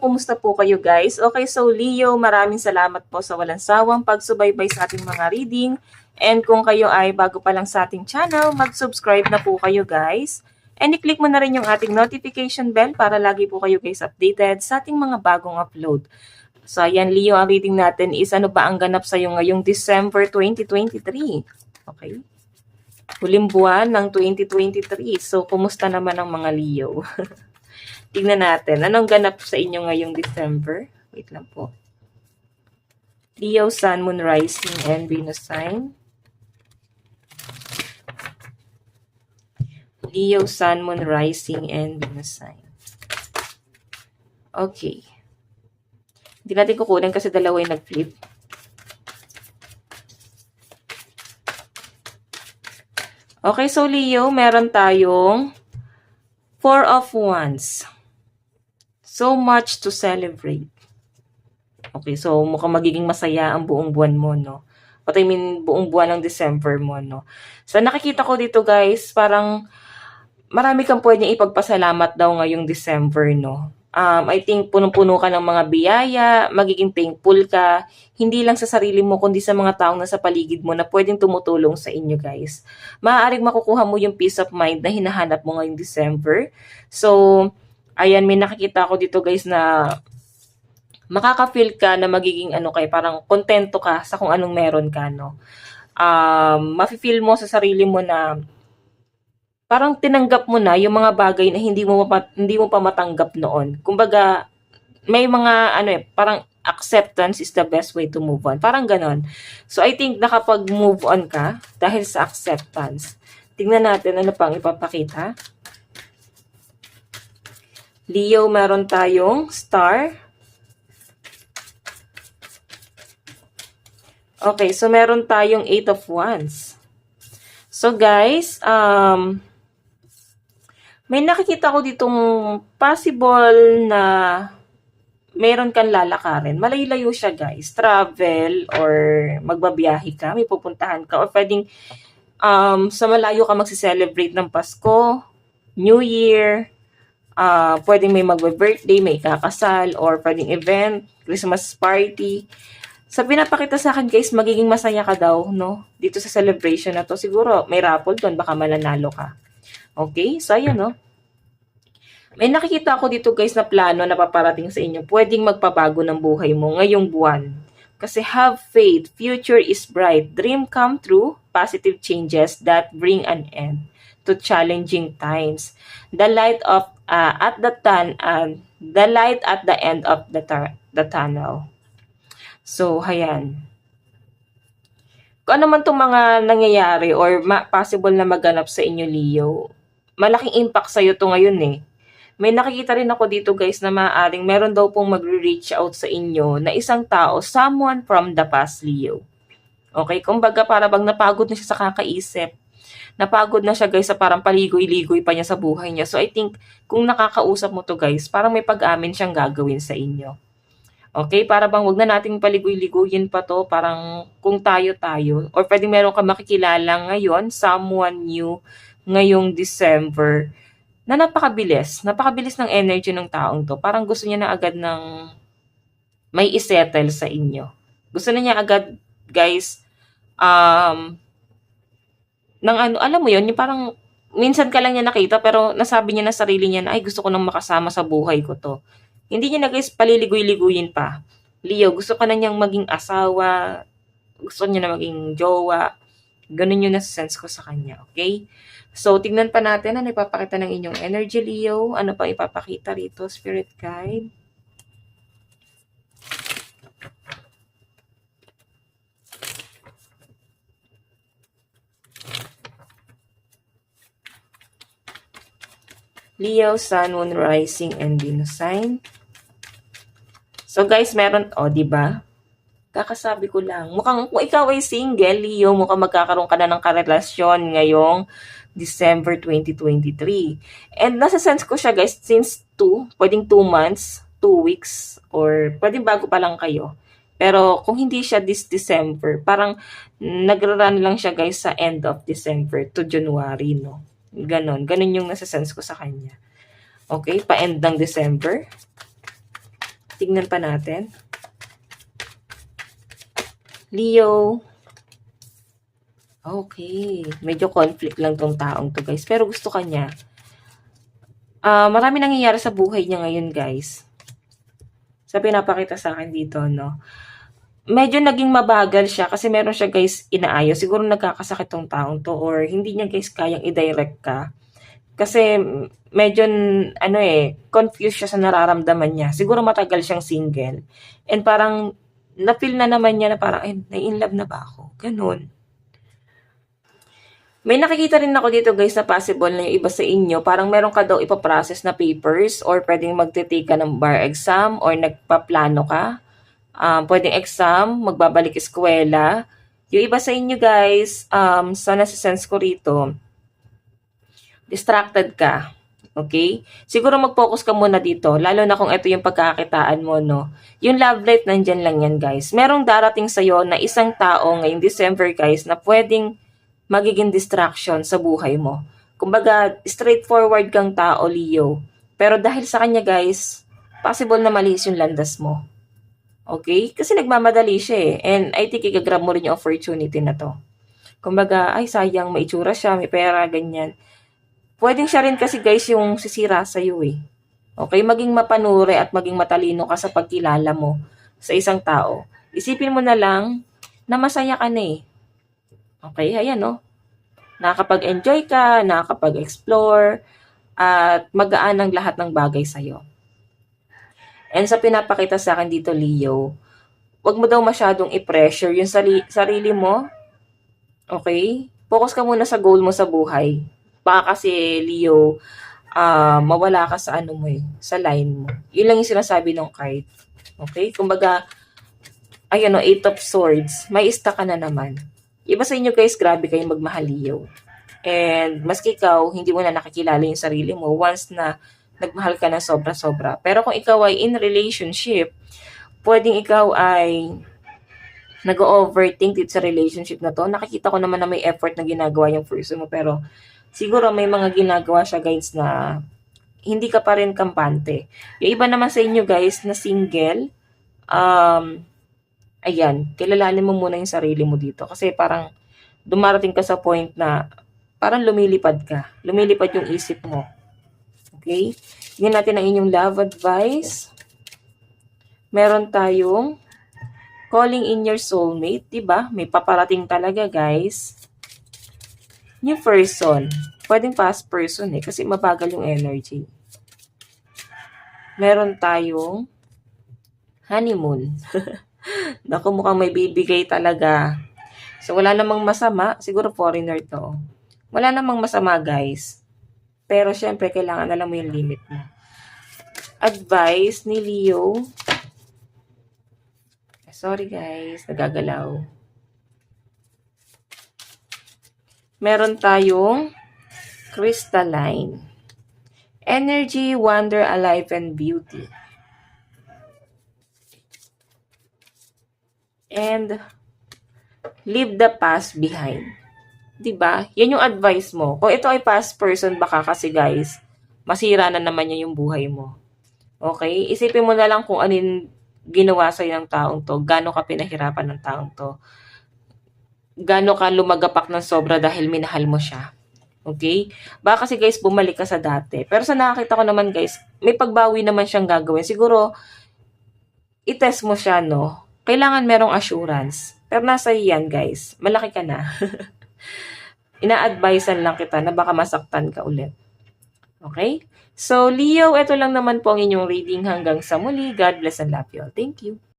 kumusta po kayo guys? Okay, so Leo, maraming salamat po sa walang sawang pagsubaybay sa ating mga reading. And kung kayo ay bago pa lang sa ating channel, mag-subscribe na po kayo guys. And i-click mo na rin yung ating notification bell para lagi po kayo guys updated sa ating mga bagong upload. So ayan Leo, ang reading natin is ano ba ang ganap sa iyo ngayong December 2023. Okay? Huling buwan ng 2023. So kumusta naman ang mga Leo? Tingnan natin. Anong ganap sa inyo ngayong December? Wait lang po. Leo, Sun, Moon, Rising, and Venus sign. Leo, Sun, Moon, Rising, and Venus sign. Okay. Hindi natin kukunin kasi dalawa yung nag-flip. Okay, so Leo, meron tayong 4 of Wands. So much to celebrate. Okay, so mukhang magiging masaya ang buong buwan mo, no? What I mean, buong buwan ng December mo, no? So nakikita ko dito, guys, parang marami kang pwedeng ipagpasalamat daw ngayong December, no? I think punong-puno ka ng mga biyaya, magiging thankful ka, hindi lang sa sarili mo, kundi sa mga taong nasa paligid mo na pwedeng tumutulong sa inyo, guys. Maaaring makukuha mo yung peace of mind na hinahanap mo ngayong December. So, ayan, may nakikita ako dito, guys, na makaka-feel ka na magiging parang kontento ka sa kung anong meron ka, no? Mafe-feel mo sa sarili mo na parang tinanggap mo na yung mga bagay na hindi mo pa matanggap noon. Kumbaga, may mga parang acceptance is the best way to move on. Parang ganon. So I think nakapag-move on ka dahil sa acceptance. Tingnan natin ano pang ipapakita. Leo, meron tayong star. Okay, so meron tayong 8 of Wands. So guys, may nakikita ko ditong possible na meron kang lalakarin. Malayo-layo siya guys. Travel or magbabiyahe ka, may pupuntahan ka. Or pwedeng sa malayo ka magsi-celebrate ng Pasko, New Year, pwedeng may magbe-birthday, may kakasal, or pwedeng event, Christmas party. Sa pinapakita sa akin guys, magiging masaya ka daw, no? Dito sa celebration na to. Siguro may raffle doon, baka mananalo ka. Okay? So ayan, no? May nakikita ako dito guys na plano na paparating sa inyo. Pwedeng magpabago ng buhay mo ngayong buwan. Kasi have faith, future is bright, dream come true, positive changes that bring an end to challenging times. The light of at the end of the tunnel. So, ayan. Kung ano man itong mga nangyayari or possible na maganap sa inyo, Leo, malaking impact sa'yo to ngayon eh. May nakikita rin ako dito guys na maaaring meron daw pong magre-reach out sa inyo na isang tao, someone from the past, Leo. Okay, kumbaga para bang napagod na siya sa kakaisip. Napagod na siya guys sa parang paligoy-ligoy pa niya sa buhay niya. So I think kung nakakausap mo to guys, parang may pag-amin siyang gagawin sa inyo. Okay, para bang wag na nating paligoy-ligoyin pa to, parang kung tayo-tayo. Or pwedeng meron ka makikilala ngayon, someone new ngayong December, na napakabilis ng energy ng taong to. Parang gusto niya na agad ng may isettle sa inyo. Gusto na niya agad, guys, alam mo yun, yung parang minsan ka lang niya nakita pero nasabi niya na sarili niya na ay gusto ko nang makasama sa buhay ko to. Hindi niya na guys paliligoy-liguyin pa. Leo, gusto ka na niyang maging asawa, gusto niya na maging jowa. Ganun yung nasa-sense ko sa kanya, okay? So, tignan pa natin ano ipapakita ng inyong energy, Leo. Ano pa ipapakita rito, Spirit Guide? Leo, Sun, Moon, Rising, and Venus sign. So, guys, meron, diba? Kakasabi ko lang. Mukhang, kung ikaw ay single, Leo, mukhang magkakaroon ka na ng karelasyon ngayong December 2023. And nasa sense ko siya guys, since pwedeng 2 months, 2 weeks, or pwedeng bago pa lang kayo. Pero kung hindi siya this December, parang nagra-run lang siya guys sa end of December to January, no? Ganon yung nasa sense ko sa kanya. Okay, pa-end ng December. Tignan pa natin. Leo. Okay. Medyo conflict lang tong taong to, guys. Pero gusto ka niya. Marami nangyayari sa buhay niya ngayon, guys. Sa pinapakita sa akin dito, no? Medyo naging mabagal siya kasi meron siya, guys, inaayos. Siguro nagkakasakit tong taong to or hindi niya, guys, kayang i-direct ka. Kasi medyo, confused siya sa nararamdaman niya. Siguro matagal siyang single. And parang, na-feel na naman niya na parang, na-in-love na ba ako? Ganun. May nakikita rin ako dito, guys, na possible na yung iba sa inyo, parang meron ka daw ipaprocess na papers or pwedeng magtitake ka ng bar exam or nagpaplano ka. Pwedeng exam, magbabalik eskwela. Yung iba sa inyo, guys, sa nasa-sense ko rito, distracted ka. Okay? Siguro mag-focus ka muna dito, lalo na kung ito yung pagkakakitaan mo, no? Yung love life, nandyan lang yan, guys. Merong darating sa'yo na isang tao ngayong December, guys, na pwedeng magiging distraction sa buhay mo. Kumbaga, straightforward kang tao, Leo. Pero dahil sa kanya, guys, possible na malis yung landas mo. Okay? Kasi nagmamadali siya eh. And I think igagrab mo rin yung opportunity na to. Kumbaga, ay sayang, may itsura siya, may pera, ganyan. Pwedeng siya rin kasi, guys, yung sisira sa'yo eh. Okay? Maging mapanuri at maging matalino ka sa pagkilala mo sa isang tao. Isipin mo na lang na masaya ka na eh. Okay, ayan no. Nakakapag-enjoy ka, nakakapag-explore, at magaan ang lahat ng bagay sa'yo. And sa pinapakita sa akin dito, Leo, wag mo daw masyadong i-pressure yung sarili mo. Okay? Focus ka muna sa goal mo sa buhay. Baka kasi, Leo, mawala ka sa ano mo eh, sa line mo. Yun lang yung sinasabi ng card. Okay? Kumbaga, ayan o, 8 of Swords, may ista ka na naman. Iba sa inyo, guys, grabe kayong magmahal, Leo. And maski ikaw, hindi mo na nakikilala yung sarili mo once na nagmahal ka ng sobra-sobra. Pero kung ikaw ay in relationship, pwedeng ikaw ay nag-overthink dito sa relationship na to. Nakikita ko naman na may effort na ginagawa yung person mo. Pero siguro may mga ginagawa siya, guys, na hindi ka pa rin kampante. Yung iba naman sa inyo, guys, na single, ayan, kilalanin mo muna yung sarili mo dito. Kasi parang dumarating ka sa point na parang lumilipad ka. Lumilipad yung isip mo. Okay? Tingnan natin ang inyong love advice. Meron tayong calling in your soulmate. Diba? May paparating talaga, guys. New person. Pwedeng past person eh. Kasi mabagal yung energy. Meron tayong honeymoon. Naku, mukhang may bibigay talaga. So, wala namang masama. Siguro foreigner to. Wala namang masama, guys. Pero, syempre, kailangan alam mo yung limit mo. Advice ni Leo. Sorry, guys. Nagagalaw. Meron tayong crystalline. Energy, wonder, alive, and beauty. And leave the past behind. 'Di ba? Yan yung advice mo. Kung ito ay past person, baka kasi, guys, masira na naman niya yung buhay mo. Okay? Isipin mo na lang kung anin ginawa sa'yo ng taong to, gaano ka pinahirapan ng taong to, gaano ka lumagapak ng sobra dahil minahal mo siya. Okay? Baka kasi, guys, bumalik ka sa dati. Pero sa nakakita ko naman, guys, may pagbawi naman siyang gagawin. Siguro, i-test mo siya, no? Kailangan merong assurance. Pero nasa yan, guys. Malaki ka na. Ina-advisean lang kita na baka masaktan ka ulit. Okay? So, Leo, ito lang naman po ang inyong reading hanggang sa muli. God bless and love you all. Thank you.